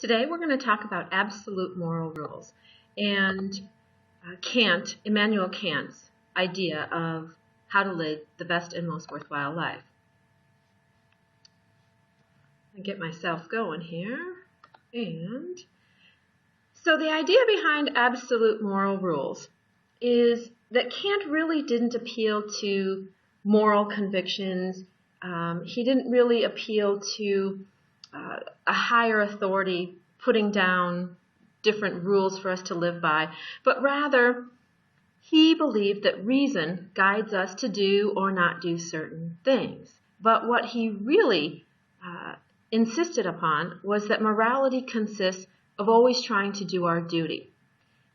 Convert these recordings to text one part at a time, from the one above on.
Today we're going to talk about absolute moral rules and Immanuel Kant's idea of how to live the best and most worthwhile life. I'll get myself going here. And so the idea behind absolute moral rules is that Kant really didn't appeal to moral convictions. He didn't really appeal to a higher authority putting down different rules for us to live by, but rather he believed that reason guides us to do or not do certain things. But what he really insisted upon was that morality consists of always trying to do our duty.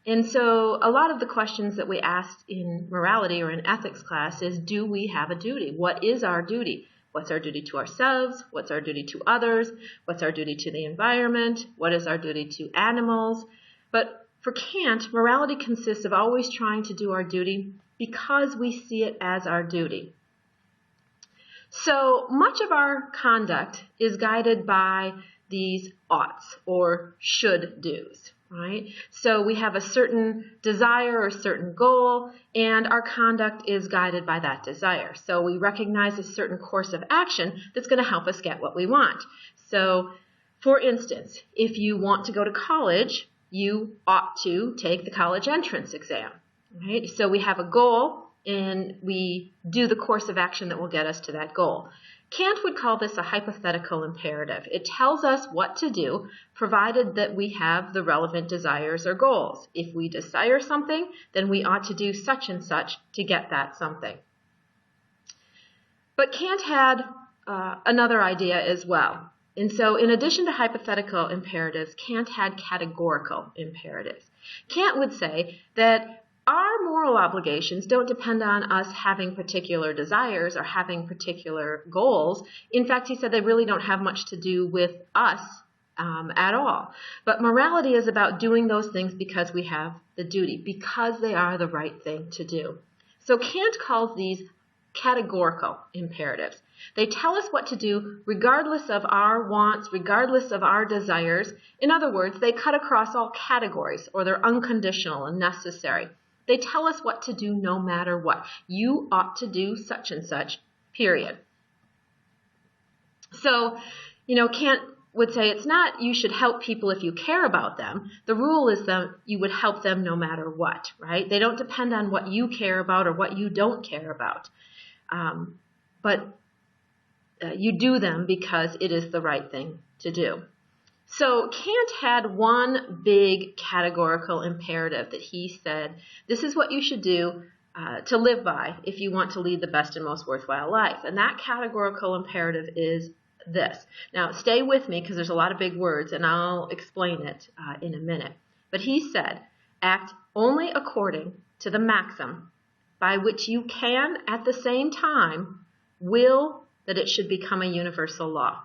And so a lot of the questions that we asked in morality or in ethics class is, do we have a duty? What is our duty? What's our duty to ourselves? What's our duty to others? What's our duty to the environment? What is our duty to animals? But for Kant, morality consists of always trying to do our duty because we see it as our duty. So much of our conduct is guided by these oughts or should do's, right? So we have a certain desire or certain goal, and our conduct is guided by that desire. So we recognize a certain course of action that's going to help us get what we want. So, for instance, if you want to go to college, you ought to take the college entrance exam, right? So we have a goal, and we do the course of action that will get us to that goal. Kant would call this a hypothetical imperative. It tells us what to do, provided that we have the relevant desires or goals. If we desire something, then we ought to do such and such to get that something. But Kant had another idea as well. And so in addition to hypothetical imperatives, Kant had categorical imperatives. Kant would say that our moral obligations don't depend on us having particular desires or having particular goals. In fact, he said they really don't have much to do with us at all. But morality is about doing those things because we have the duty, because they are the right thing to do. So Kant calls these categorical imperatives. They tell us what to do regardless of our wants, regardless of our desires. In other words, they cut across all categories, or they're unconditional and necessary. They tell us what to do no matter what. You ought to do such and such, period. So, Kant would say it's not you should help people if you care about them. The rule is that you would help them no matter what, right? They don't depend on what you care about or what you don't care about. But you do them because it is the right thing to do. So Kant had one big categorical imperative that he said, this is what you should do to live by if you want to lead the best and most worthwhile life. And that categorical imperative is this. Now, stay with me because there's a lot of big words, and I'll explain it in a minute. But he said, act only according to the maxim by which you can, at the same time, will that it should become a universal law.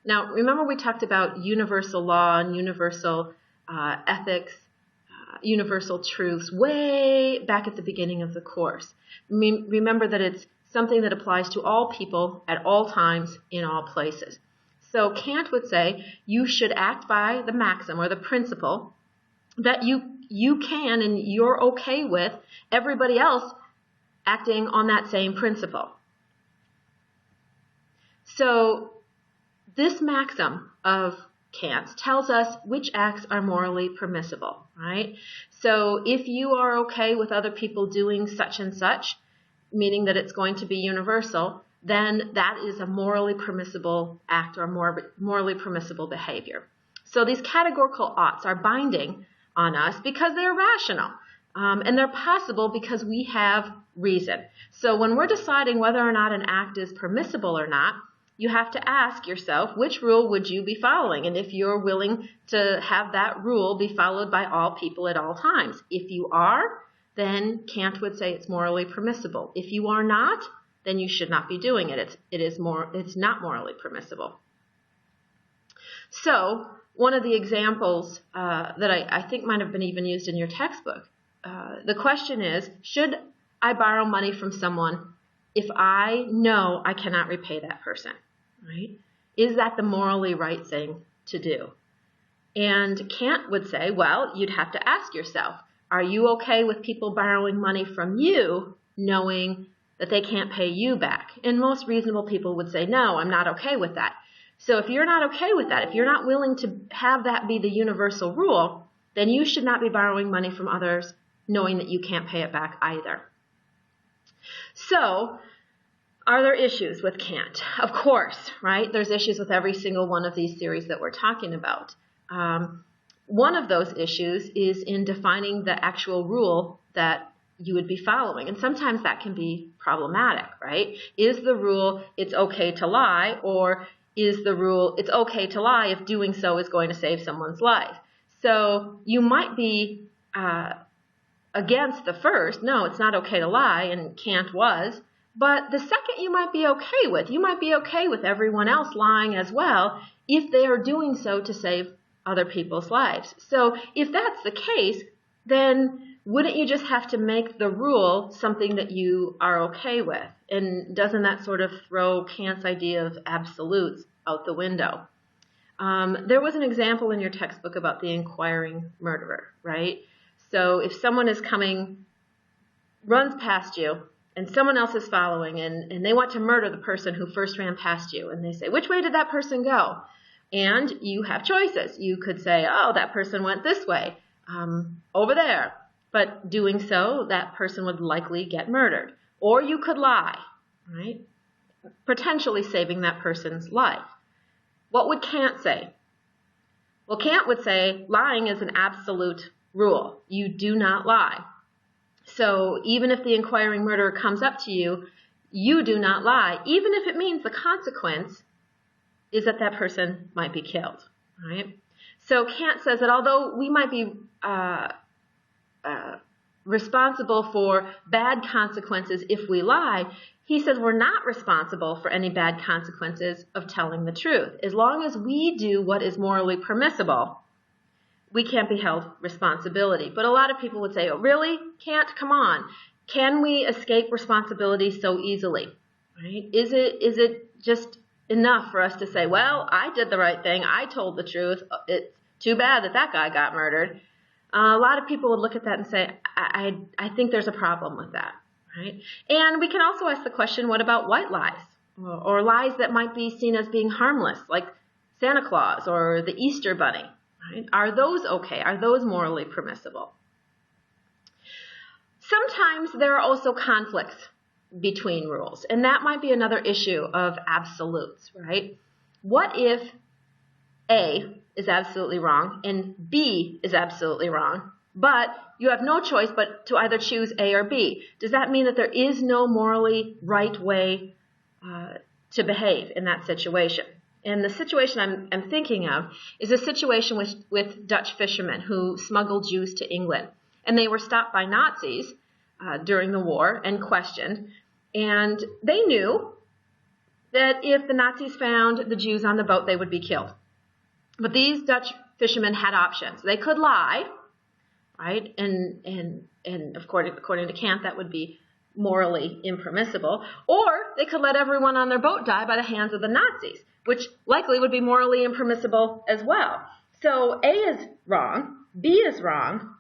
Now, remember we talked about universal law and universal ethics, universal truths way back at the beginning of the course. Remember that it's something that applies to all people at all times in all places. So Kant would say you should act by the maxim or the principle that you can and you're okay with everybody else acting on that same principle. So this maxim of Kant's tells us which acts are morally permissible, right? So if you are okay with other people doing such and such, meaning that it's going to be universal, then that is a morally permissible act or morally permissible behavior. So these categorical oughts are binding on us because they're rational. And they're possible because we have reason. So when we're deciding whether or not an act is permissible or not, you have to ask yourself, which rule would you be following? And if you're willing to have that rule be followed by all people at all times. If you are, then Kant would say it's morally permissible. If you are not, then you should not be doing it. It's not morally permissible. So one of the examples that I think might have been even used in your textbook, the question is, should I borrow money from someone if I know I cannot repay that person, right? Is that the morally right thing to do? And Kant would say, well, you'd have to ask yourself, are you okay with people borrowing money from you knowing that they can't pay you back? And most reasonable people would say, no, I'm not okay with that. So if you're not okay with that, if you're not willing to have that be the universal rule, then you should not be borrowing money from others knowing that you can't pay it back either. So, are there issues with Kant? Of course, right? There's issues with every single one of these theories that we're talking about. One of those issues is in defining the actual rule that you would be following. And sometimes that can be problematic, right? Is the rule it's okay to lie, or is the rule it's okay to lie if doing so is going to save someone's life? So you might be against the first, no, it's not okay to lie, and Kant was. But the second you might be okay with. You might be okay with everyone else lying as well if they are doing so to save other people's lives. So if that's the case, then wouldn't you just have to make the rule something that you are okay with? And doesn't that sort of throw Kant's idea of absolutes out the window? There was an example in your textbook about the inquiring murderer, right? So if someone is coming, runs past you, and someone else is following, and they want to murder the person who first ran past you, and they say, which way did that person go? And you have choices. You could say, oh, that person went this way, over there. But doing so, that person would likely get murdered. Or you could lie, right? Potentially saving that person's life. What would Kant say? Well, Kant would say lying is an absolute rule. You do not lie. So even if the inquiring murderer comes up to you, you do not lie, even if it means the consequence is that that person might be killed, right? So Kant says that although we might be responsible for bad consequences if we lie, he says we're not responsible for any bad consequences of telling the truth. As long as we do what is morally permissible, we can't be held responsibility. But a lot of people would say, oh, really? Kant, come on. Can we escape responsibility so easily? Right? Is it just enough for us to say, well, I did the right thing. I told the truth. It's too bad that that guy got murdered. A lot of people would look at that and say, I think there's a problem with that. Right? And we can also ask the question, what about white lies? Or lies that might be seen as being harmless, like Santa Claus or the Easter Bunny. Right? Are those okay? Are those morally permissible? Sometimes there are also conflicts between rules, and that might be another issue of absolutes, right? What if A is absolutely wrong and B is absolutely wrong, but you have no choice but to either choose A or B? Does that mean that there is no morally right way to behave in that situation? And the situation I'm thinking of is a situation with Dutch fishermen who smuggled Jews to England. And they were stopped by Nazis during the war and questioned. And they knew that if the Nazis found the Jews on the boat, they would be killed. But these Dutch fishermen had options. They could lie, right? And according to Kant, that would be morally impermissible. Or they could let everyone on their boat die by the hands of the Nazis, which likely would be morally impermissible as well. So A is wrong, B is wrong.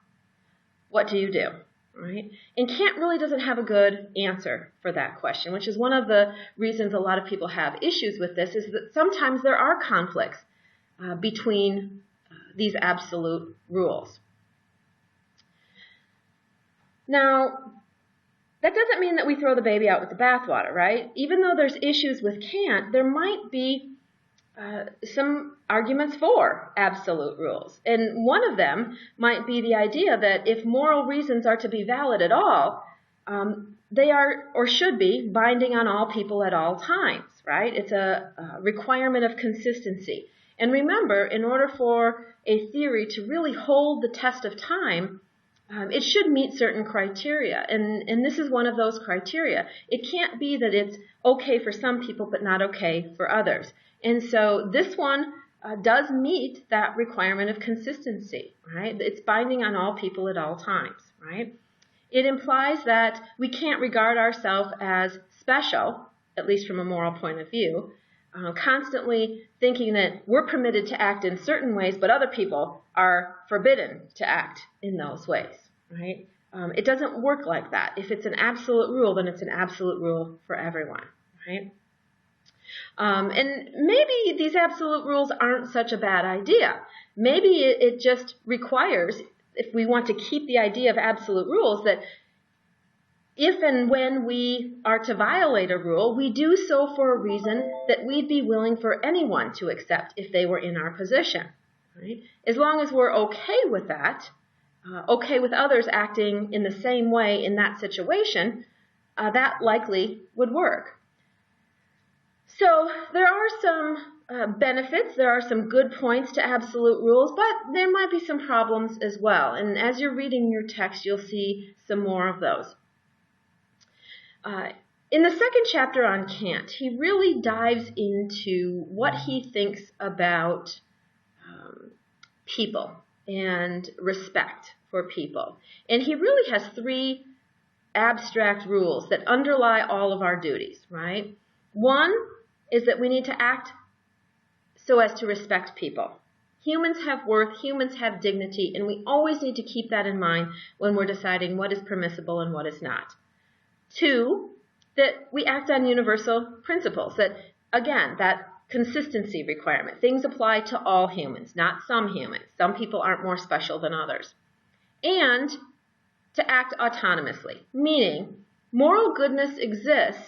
What do you do? Right? And Kant really doesn't have a good answer for that question, which is one of the reasons a lot of people have issues with this, is that sometimes there are conflicts between these absolute rules. Now, that doesn't mean that we throw the baby out with the bathwater, right? Even though there's issues with Kant, there might be some arguments for absolute rules. And one of them might be the idea that if moral reasons are to be valid at all, they are or should be binding on all people at all times, right? It's a requirement of consistency. And remember, in order for a theory to really hold the test of time, it should meet certain criteria, and this is one of those criteria. It can't be that it's okay for some people but not okay for others. And so this one does meet that requirement of consistency, right? It's binding on all people at all times, right? It implies that we can't regard ourselves as special, at least from a moral point of view, constantly thinking that we're permitted to act in certain ways, but other people are forbidden to act in those ways, right? It doesn't work like that. If it's an absolute rule, then it's an absolute rule for everyone, right? And maybe these absolute rules aren't such a bad idea. Maybe it just requires, if we want to keep the idea of absolute rules, that if and when we are to violate a rule, we do so for a reason that we'd be willing for anyone to accept if they were in our position. Right? As long as we're okay with that, okay with others acting in the same way in that situation, that likely would work. So there are some benefits, there are some good points to absolute rules, but there might be some problems as well. And as you're reading your text, you'll see some more of those. In the second chapter on Kant, he really dives into what he thinks about people and respect for people. And he really has three abstract rules that underlie all of our duties, right? One is that we need to act so as to respect people. Humans have worth, humans have dignity, and we always need to keep that in mind when we're deciding what is permissible and what is not. Two, that we act on universal principles, that, again, that consistency requirement. Things apply to all humans, not some humans. Some people aren't more special than others. And to act autonomously, meaning moral goodness exists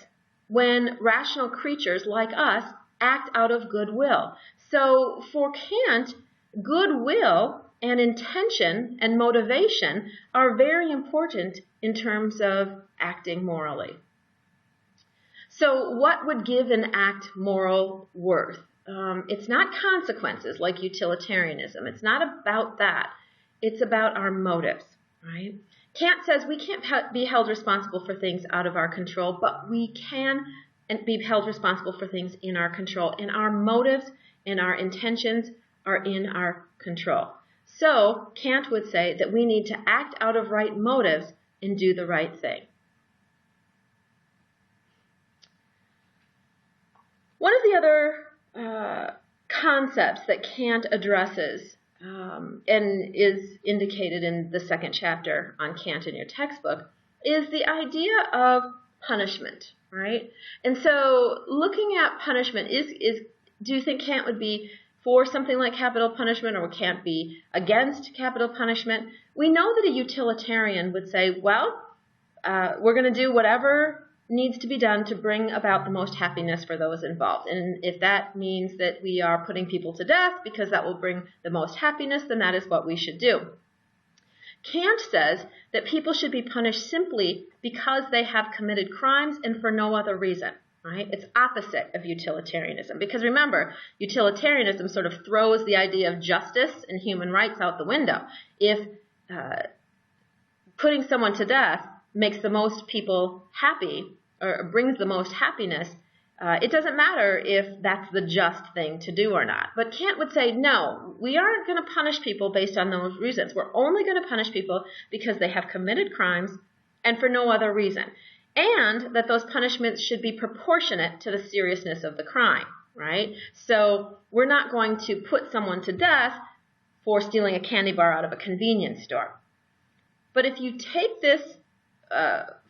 when rational creatures like us act out of goodwill. So for Kant, goodwill and intention and motivation are very important in terms of acting morally. So what would give an act moral worth? It's not consequences like utilitarianism. It's not about that. It's about our motives, right? Kant says we can't be held responsible for things out of our control, but we can be held responsible for things in our control. And our motives and our intentions are in our control. So Kant would say that we need to act out of right motives and do the right thing. One of the other concepts that Kant addresses and is indicated in the second chapter on Kant in your textbook is the idea of punishment, right? And so looking at punishment, do you think Kant would be for something like capital punishment, or would Kant be against capital punishment? We know that a utilitarian would say, well, we're going to do whatever needs to be done to bring about the most happiness for those involved. And if that means that we are putting people to death because that will bring the most happiness, then that is what we should do. Kant says that people should be punished simply because they have committed crimes and for no other reason. Right? It's opposite of utilitarianism. Because remember, utilitarianism sort of throws the idea of justice and human rights out the window. If putting someone to death makes the most people happy or brings the most happiness, it doesn't matter if that's the just thing to do or not. But Kant would say, no, we aren't going to punish people based on those reasons. We're only going to punish people because they have committed crimes and for no other reason. And that those punishments should be proportionate to the seriousness of the crime, right? So we're not going to put someone to death for stealing a candy bar out of a convenience store. But if you take this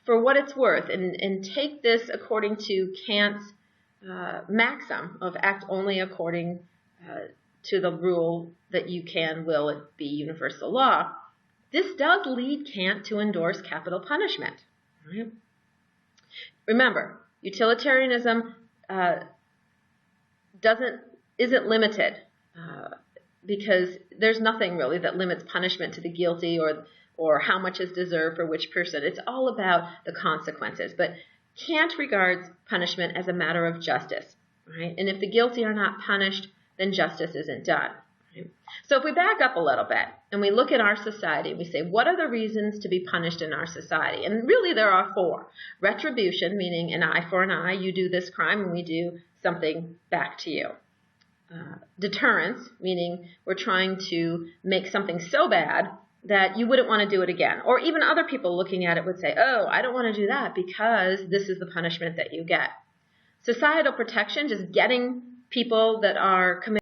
for what it's worth and take this according to Kant's maxim of act only according to the rule that you can will it be universal law, this does lead Kant to endorse capital punishment, right? Remember, utilitarianism isn't limited because there's nothing really that limits punishment to the guilty or how much is deserved for which person. It's all about the consequences. But Kant regards punishment as a matter of justice, right? And if the guilty are not punished, then justice isn't done. Right? So if we back up a little bit and we look at our society, we say, what are the reasons to be punished in our society? And really there are four. Retribution, meaning an eye for an eye. You do this crime and we do something back to you. Deterrence, meaning we're trying to make something so bad that you wouldn't want to do it again. Or even other people looking at it would say, oh, I don't want to do that because this is the punishment that you get. Societal protection, just getting people that are committed